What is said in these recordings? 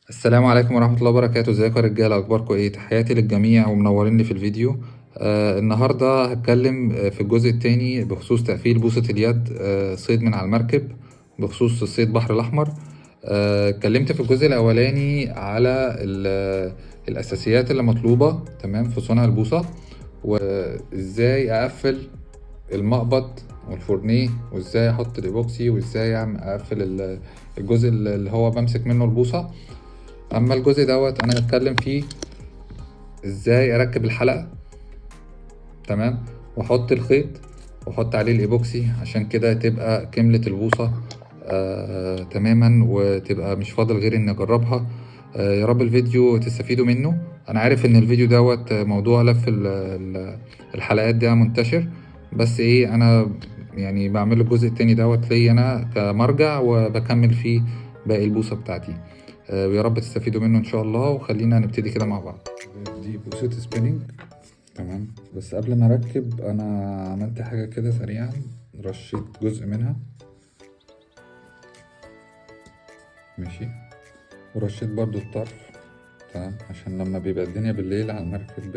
السلام عليكم ورحمة الله وبركاته. ازيكم يا رجالة؟ اخباركم ايه؟ تحياتي للجميع ومنوريني في الفيديو. النهاردة هتكلم في الجزء التاني بخصوص تقفيل بوصة اليد، صيد من على المركب، بخصوص الصيد البحر الأحمر. اتكلمت في الجزء الأولاني على الأساسيات اللي مطلوبة تمام في صنع البوصة، وازاي أقفل المقبض والفورنيه، وازاي احط الايبوكسي، وازاي اقفل الجزء اللي هو بمسك منه البوصة. اما الجزء دوت انا هتكلم فيه ازاي اركب الحلقة تمام، واحط الخيط واحط عليه الايبوكسي عشان كده تبقى كملة البوصة تماما، وتبقى مش فاضل غير اني اجربها. يا رب الفيديو تستفيدوا منه. انا عارف ان الفيديو دوت موضوع لف الحلقات ده منتشر، بس ايه، انا يعني بعمل الجزء التاني دوت ليا انا كمرجع، وبكمل فيه باقي البوصة بتاعتي. ويا رب تستفيدوا منه ان شاء الله، وخلينا نبتدي كده مع بعض. دي بوصة سبيننج تمام، بس قبل ما اركب انا عملت حاجة كده سريعا، رشيت جزء منها ماشي، ورشيت برضو الطرف تمام، عشان لما بيبقى الدنيا بالليل على المركب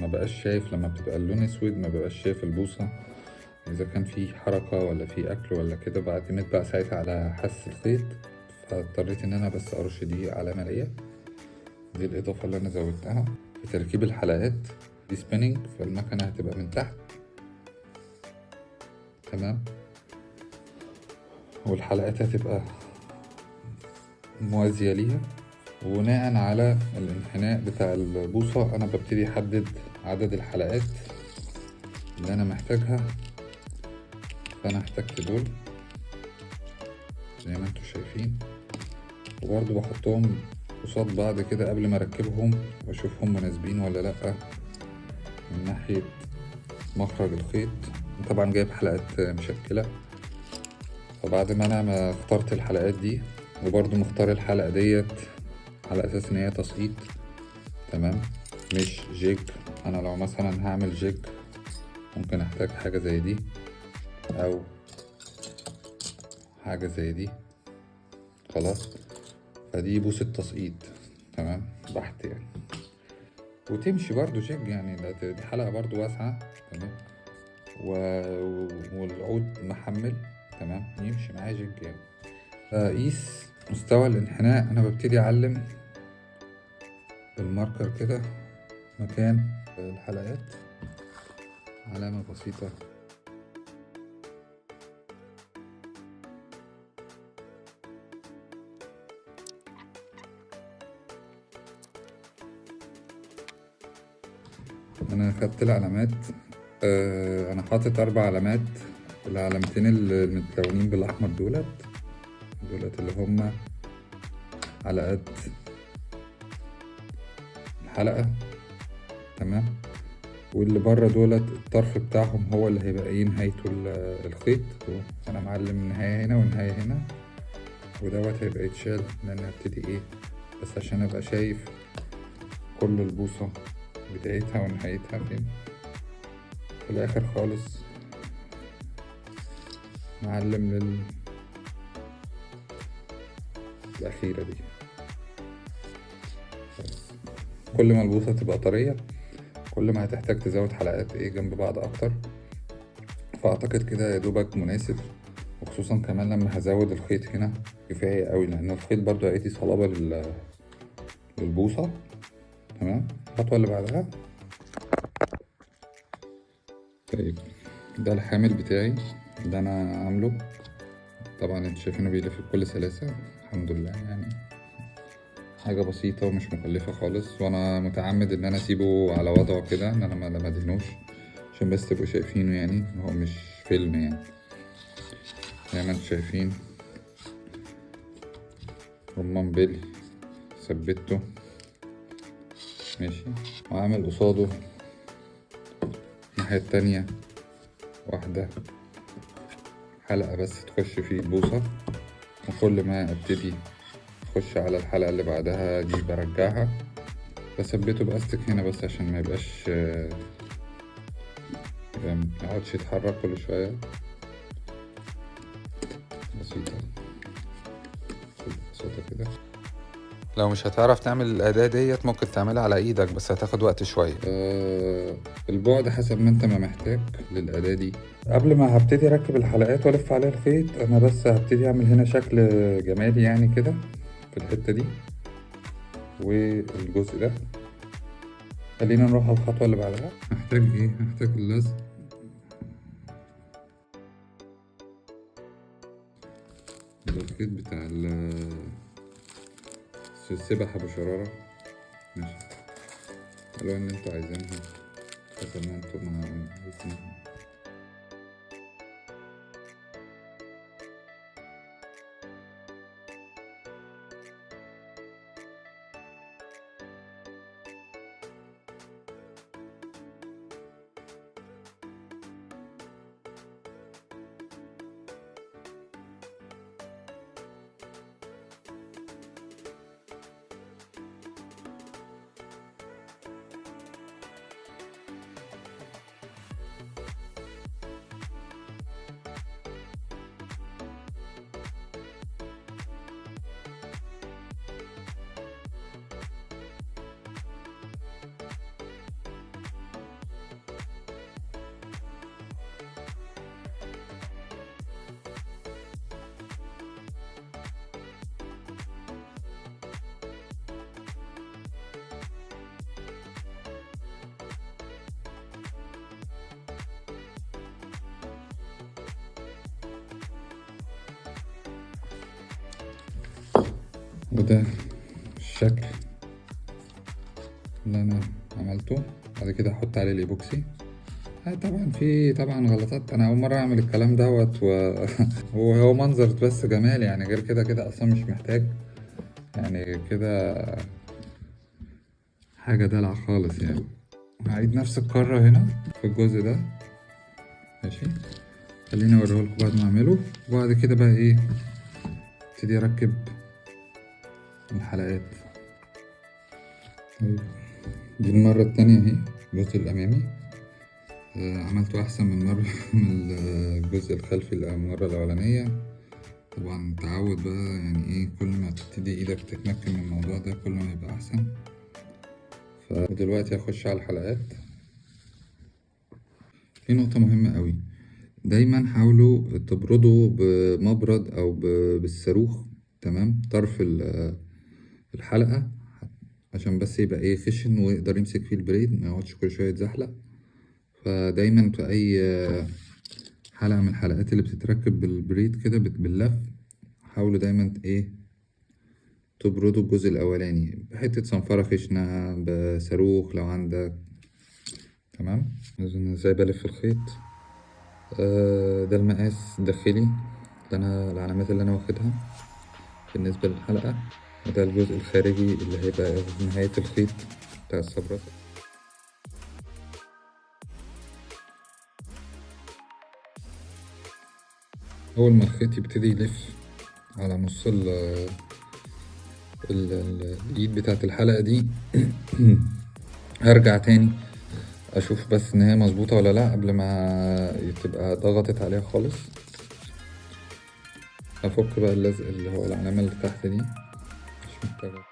ما بقاش شايف، لما بتبقى اللون اسود ما بقاش شايف البوصة اذا كان في حركة ولا في اكل ولا كده. بعتمد بقى ساعتها على حس الخيط، فاضطريت ان انا بس ارش دي علامة ليا. دي الإضافة اللي أنا زودتها في تركيب الحلقات. دي سبيننج، فالمكنة هتبقى من تحت تمام، والحلقات هتبقى موازية ليها. وبناء على الانحناء بتاع البوصة أنا ببتدي أحدد عدد الحلقات اللي أنا محتاجها. فأنا احتجت دول زي ما انتوا شايفين، وبرضه بحطهم قصاد بعض كده قبل ما أركبهم وأشوفهم مناسبين ولا لأ من ناحية مخرج الخيط. طبعا جايب حلقات مشكلة، فبعد ما انا ما اخترت الحلقات دي، وبرضو مختار الحلقة ديت على اساس ان هي تسقيط تمام مش جيج. انا لو مثلا هعمل جيج ممكن احتاج حاجة زي دي او حاجة زي دي خلاص. فدي بوصة تسقيط تمام بحت يعني، وتمشي برضو جيج يعني. دي حلقة برضو واسعة تمام، والعود محمل تمام، يمشي معايا جيج يعني. أقيس مستوى الانحناء، أنا ببتدي أعلم بالماركر كده مكان الحلقات، علامة بسيطة أنا خدت العلامات. أنا حاطط 4 علامات. العلامتين المتلونين بالأحمر دولت اللي هما على قد الحلقة تمام، واللي بره دولت الطرف بتاعهم هو اللي هيبقى ايه نهايته الخيط. انا معلم نهاية هنا ونهاية هنا، ودوت هيبقى يتشال لان هبتدي ايه بس عشان ابقى شايف كل البوصة بدايتها ونهايتها فين. في الاخر خالص معلم الأخيرة دي. بس كل ما البوصة تبقى طرية كل ما هتحتاج تزود حلقات ايه جنب بعض اكتر، فاعتقد كده يا دوبك مناسب. وخصوصا كمان لما هزود الخيط هنا كفاية قوي، لان الخيط برضو هيدي صلابة للبوصة تمام. الخطوة اللي بعدها، طيب ده الحامل بتاعي اللي انا عامله. طبعا انتوا شايفينه بيلف بكل سلاسة الحمد لله يعني، حاجة بسيطة ومش مكلفة خالص. وانا متعمد ان انا اسيبه على وضعه كده، ان انا ما ادهنوش عشان بس تبقوا شايفينه يعني هو مش فيلم يعني. زي ما انتوا شايفين رمان بيلي ثبته ماشي، وعامل قصاده الناحية التانية واحدة حلقة بس تخش فيه البوصة، وكل ما ابتدي اخش على الحلقة اللي بعدها دي برجعها، بثبته باستك هنا بس عشان ما يبقاش ميقعدش يتحرك كل شوية. بسيطة بسيطة كده لو مش هتعرف تعمل الأداة ديت ممكن تعملها على ايدك، بس هتاخد وقت شوية. البعد حسب ما انت ما محتاج للأداة دي. قبل ما هبتدي اركب الحلقات والف عليها الخيط، انا بس هبتدي اعمل هنا شكل جمالي يعني كده في الحتة دي والجزء ده. خلينا نروح على الخطوة اللي بعدها. هحتاج ايه؟ هحتاج اللزق. الخيط بتاع السبح ابو شرارة. ماشي، الالوان اللي انتوا عايزينها حسب ما انتوا عايزين. وده الشكل اللي انا عملته. بعد كده احط عليه الايبوكسي. طبعا في غلطات، انا اول مره اعمل الكلام دوت هو منظر بس جمال يعني، غير كده كده اصلا مش محتاج يعني كده حاجه دلع خالص يعني. هعيد نفس الكرة هنا في الجزء ده. ماشي، خليني اوريهولكوا بعد ما اعمله. وبعد كده بقى ايه، ابتدي اركب الحلقات. طيب، دي المرة التانية اهي الجزء الأمامي. عملته أحسن من مرة من الجزء الخلفي المرة الأولانية. طبعا تعود بقى يعني ايه، كل ما تبتدي ايدك تتمكن من الموضوع ده كل ما يبقى أحسن. فدلوقتي هخش على الحلقات. في نقطة مهمة قوي، دايما حاولوا تبردوا بمبرد أو بالصاروخ، تمام، طرف الحلقة، عشان بس يبقى ايه خشن ويقدر يمسك فيه البريد، ما يقعدش كل شوية يتزحلق. فدايما في أي حلقة من الحلقات اللي بتتركب بالبريد كده باللف، حاولوا دايما ايه تبردوا الجزء الأولاني بحتة صنفرة خشنة، بصاروخ لو عندك. تمام، أنا ازاي بلف الخيط. ده المقاس الداخلي اللي العلامات اللي أنا واخدها بالنسبة للحلقة. وده الجزء الخارجي اللي هيبقى نهاية الخيط بتاع الصبرة. أول ما الخيط يبتدي يلف على نص الإيد بتاعت الحلقة دي هرجع تاني أشوف بس إن هي مظبوطة ولا لأ قبل ما تبقى ضغطت عليها خالص. أفك بقى اللزق اللي هو العلامة اللي تحت دي، مش محتاجة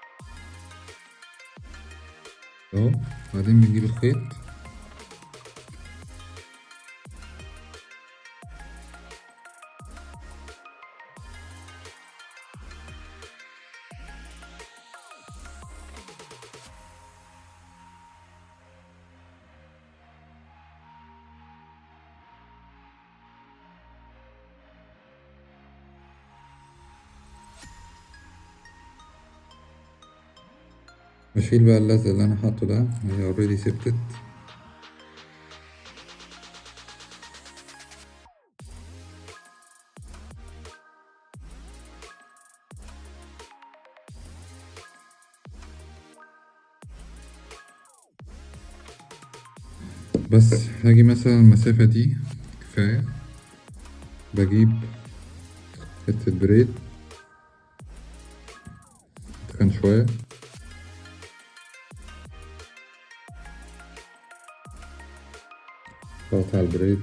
اهو. بعدين بنجيب الخيط بشيل بقى اللزق اللي أنا حاطه ده، هي اوريدي ثبتت. بس هاجي مثلا المسافة دي كفاية، بجيب حتة بريد أتخن شوية، ضغط على البريد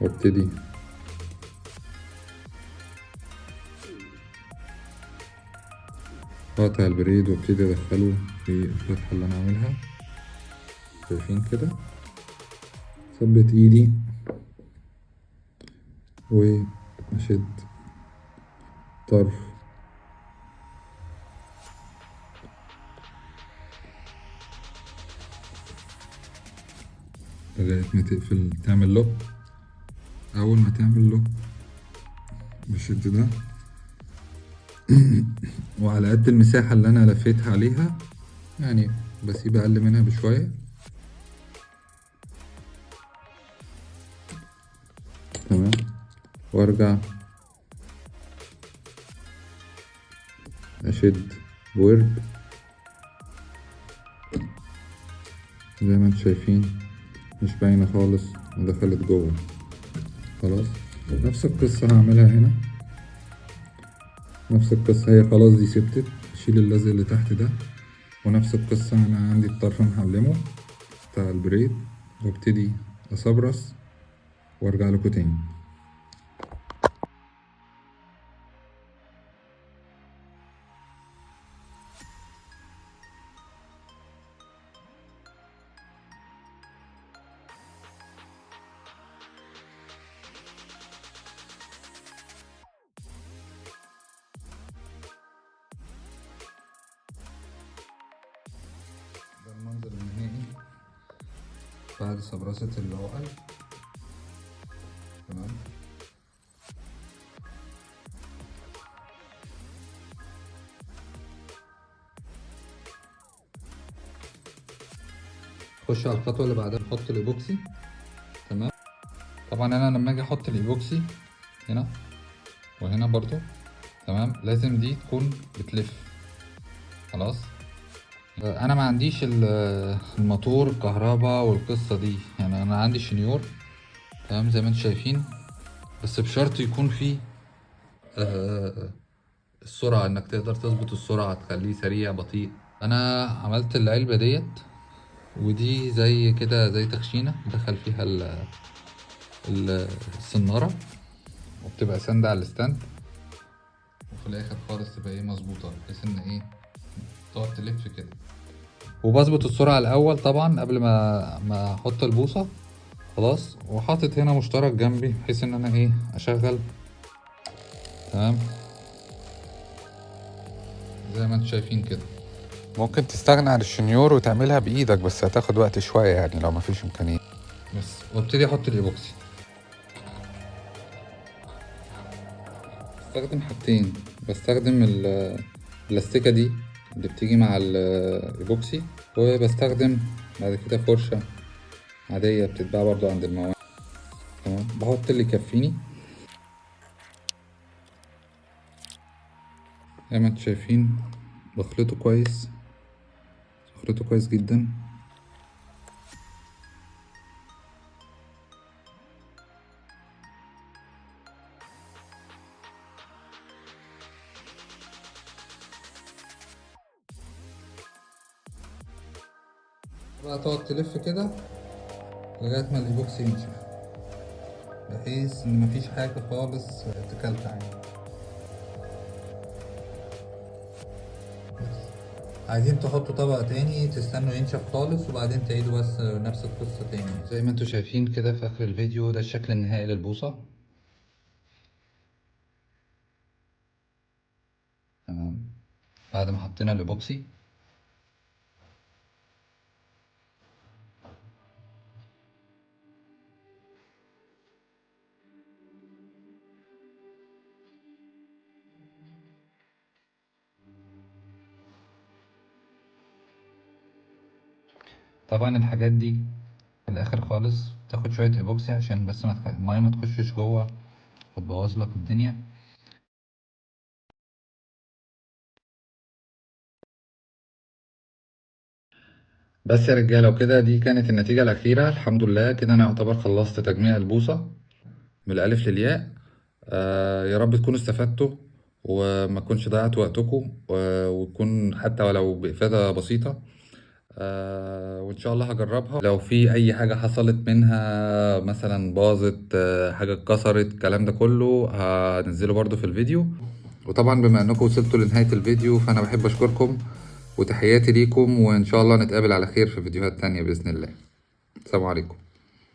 وابتدي قاطع البريد وابتدي ادخله في الفتحة اللي انا عاملها. شايفين كده؟ ثبت ايدي واشد طرف لغاية ما تقفل تعمل لوك. اول ما تعمل لوك بشد ده وعلى قد المساحة اللي انا لفيتها عليها، يعني بسيب اقل منها بشوية. تمام. وارجع اشد بورد زي ما انتم شايفين، مش باينة خالص ودخلت جوه. خلاص نفس القصة هعملها هنا، نفس القصة. هي خلاص دي ثبتت، اشيل اللزق اللي تحت ده. ونفس القصة انا عندي الطرف محلمه بتاع البريد، وابتدي اصبرس وارجع لكم تاني. ده المنظر النهائي بعد صبرسة العقل. تمام. خش على الخطوة اللي بعدها، نحط الايبوكسي. تمام. طبعا انا لما اجي احط الايبوكسي هنا وهنا برضو، تمام، لازم دي تكون بتلف. خلاص. انا ما عنديش الموتور الكهرباء والقصة دي، يعني انا عندي شنيور. تمام زي ما انتم شايفين، بس بشرط يكون فيه آه، السرعة، انك تقدر تظبط السرعة تخليه سريع بطيء. انا عملت العلبة ديت، ودي زي كده زي تخشينة دخل فيها السنارة، وبتبقى ساندة على الستاند، وفي الاخر خالص تبقى ايه مظبوطة، بحيث ان ايه تقعد تلف كده. وبظبط السرعة الاول طبعا قبل ما احط البوصة. خلاص. وحاطط هنا مشترك جنبي بحيث ان انا ايه اشغل. تمام زي ما انتم شايفين كده. ممكن تستغنى عن الشنيور وتعملها بايدك، بس هتاخد وقت شوية يعني لو مفيش امكانية. بس وابتدي احط الايبوكسي. بستخدم حاجتين، بستخدم البلاستيكة دي اللي بتيجي مع الايبوكسي، وبستخدم بعد كده فرشة عادية بتتباع برضو عند المواد. تمام. بحط اللي يكفيني زي ما انتم شايفين. بخلطه كويس، بخلطه كويس جدا. بقى تقعد تلف كده لغاية ما الايبوكسي ينشف، بحيث ان مفيش حاجة خالص تكلكع يعني. بس عايزين تحطوا طبقة تاني تستنوا ينشف خالص وبعدين تعيدوا بس نفس القصة تاني. زي ما انتوا شايفين كده في اخر الفيديو، ده الشكل النهائي للبوصة. تمام. بعد ما حطينا الايبوكسي، طبعا الحاجات دي في الاخر خالص تاخد شوية ايبوكسي عشان بس المية ما تخشش جوه وتبوظ لك الدنيا. بس يا رجالة وكده، دي كانت النتيجة الأخيرة. الحمد لله كده أنا أعتبر خلصت تجميع البوصة من الألف للياء. يا رب تكونوا استفدتوا وما تكونش ضيعت وقتكم، وتكون حتى ولو بإفادة بسيطة. وإن شاء الله هجربها. لو في أي حاجة حصلت منها مثلا باظت، حاجة اتكسرت، الكلام ده كله هنزله برضو في الفيديو. وطبعا بما انكم وصلتوا لنهاية الفيديو فانا بحب اشكركم، وتحياتي ليكم، وان شاء الله نتقابل على خير في فيديوهات تانية بإذن الله. السلام عليكم.